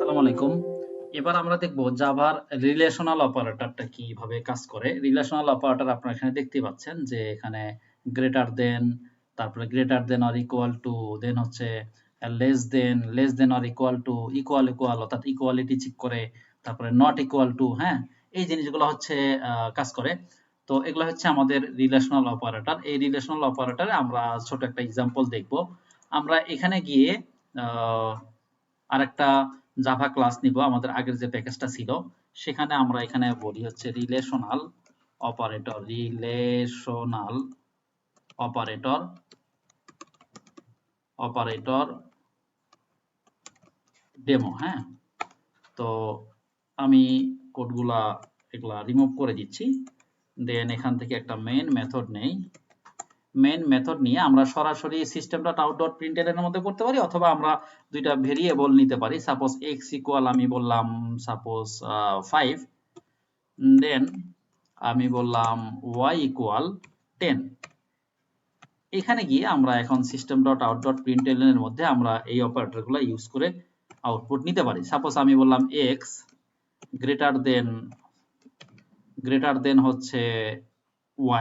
আসসালামু আলাইকুম। এবার আমরা দেখব জাভার রিলেশনাল অপারেটরটা কিভাবে কাজ করে। রিলেশনাল অপারেটর আপনারা এখানে দেখতে পাচ্ছেন যে এখানে গ্রেটার দেন, তারপরে greater than or equal to, then হচ্ছে less than or equal to, equal equal অর্থাৎ ইকুয়ালিটি চেক করে, তারপরে নট ইকুয়াল টু, হ্যাঁ, এই জিনিসগুলো হচ্ছে কাজ করে। তো এগুলো হচ্ছে আমাদের রিলেশনাল অপারেটর। এই রিলেশনাল অপারেটরে আমরা ছোট একটা এক্সাম্পল দেখব। আমরা এখানে গিয়ে আরেকটা জাভা ক্লাস নিব, আমাদের আগের যে প্যাকেজটা ছিল সেখানে আমরা এখানে বলি হচ্ছে রিলেশনাল অপারেটর ডেমো। হ্যাঁ, তো আমি কোডগুলা এগুলা রিমুভ করে দিচ্ছি। দেন এখান থেকে একটা মেইন মেথড নেই। মেইন মেথড নিয়ে আমরা সরাসরি system.out.println এর মধ্যে করতে পারি, অথবা আমরা দুইটা ভেরিয়েবল নিতে পারি। সাপোজ x ইকুয়াল আমি বললাম সাপোজ 5, দেন আমি বললাম y ইকুয়াল 10। এখানে গিয়ে আমরা এখন system.out.println এর মধ্যে আমরা এই অপারেটরগুলো ইউজ করে আউটপুট নিতে পারি। সাপোজ আমি বললাম x গ্রেটার দেন হচ্ছে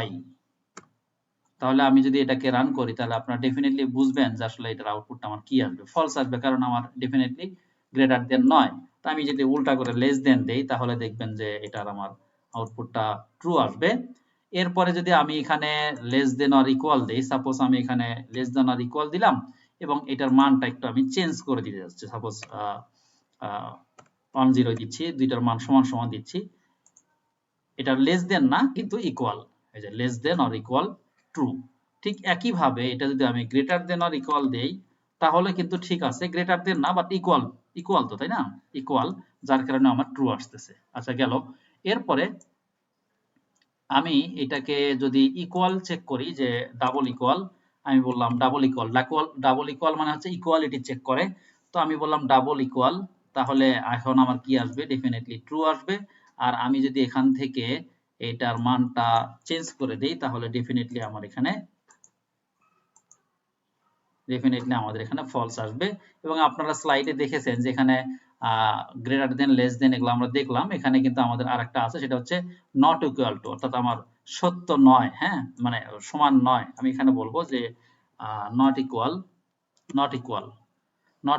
y, তাহলে আমি যদি এটাকে রান করি তাহলে আপনারা ডেফিনেটলি বুঝবেন যে আসলে এটার আউটপুটটা আমার কি আসবে। ফলস আসবে, কারণ আমার ডেফিনেটলি গ্রেটার দেন নয়। তো আমি যদি উল্টা করে লেস দেন দেই তাহলে দেখবেন যে এটার আমার আউটপুটটা ট্রু আসবে। এরপরে যদি আমি এখানে লেস দেন অর ইকুয়াল দেই, সাপোজ আমি এখানে লেস দেন অর ইকুয়াল দিলাম এবং এটার মানটা একটু আমি চেঞ্জ করে দিতে যাচ্ছি। সাপোজ 10 দিচ্ছি, দুইটার মান সমান সমান দিচ্ছি। এটা লেস দেন না কিন্তু ইকুয়াল, এই যে less than or equal true. ঠিক একইভাবে এটা যদি আমি গ্রেটার দেন অর ইকুয়াল দেই তাহলে কিন্তু ঠিক আছে, গ্রেটার দেন না বাট ইকুয়াল, ইকুয়াল তো, তাই না? ইকুয়াল, যার কারণে আমার ট্রু আসতেছে। আচ্ছা গেল। এরপরে আমি এটাকে যদি ইকুয়াল চেক করি, যে ডাবল ইকুয়াল, আমি বললাম ডাবল ইকুয়াল মানে হচ্ছে ইকুয়ালিটি চেক করে। তো আমি বললাম ডাবল ইকুয়াল, তাহলে এখন আমার কি আসবে? ডেফিনেটলি ট্রু আসবে। আর আমি যদি এখান থেকে এটার মানটা চেঞ্জ করে দেই তাহলে ডেফিনেটলি আমাদের এখানে ফলস আসবে। এবং আপনারা স্লাইডে দেখেছেন যে এখানে গ্রেটার দেন, লেস দেন এগুলো আমরা দেখলাম। এখানে কিন্তু আমাদের আরেকটা আছে, সেটা হচ্ছে নট ইকুয়াল টু, অর্থাৎ আমার সত্য নয়, হ্যাঁ, মানে সমান নয়। আমি এখানে বলবো যে নট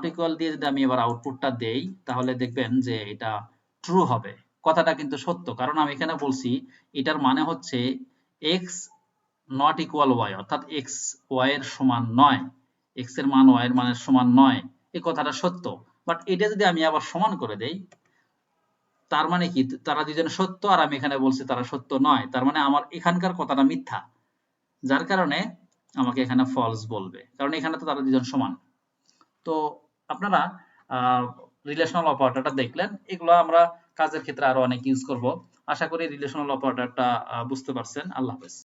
ইকুয়াল দিয়ে যদি আমি এবার আউটপুটটা দেই তাহলে দেখবেন যে এটা ট্রু হবে। কথাটা কিন্তু সত্য, কারণ আমি এখানে বলছি এটার মানে হচ্ছে x নট ইকুয়াল y, অর্থাৎ x y এর সমান নয়, x এর মান y এর মানের সমান নয়, এই কথাটা সত্য। বাট এটা যদি আমি আবার সমান করে দেই তার মানে কি? তারা দুজন সত্য আর আমি এখানে বলছি তারা সত্য নয়, তার মানে আমার এখানকার কথাটা মিথ্যা, যার কারণে আমাকে এখানে ফলস বলবে, কারণ এখানে তো তারা দুজন সমান। তো আপনারা রিলেশনাল অপারেটরটা দেখলেন, এগুলো আমরা কাজের ক্ষেত্রে আরো অনেক ইউজ করব। আশা করি রিলেশনাল অপারেটরটা বুঝতে পারছেন। আল্লাহ হাফেজ।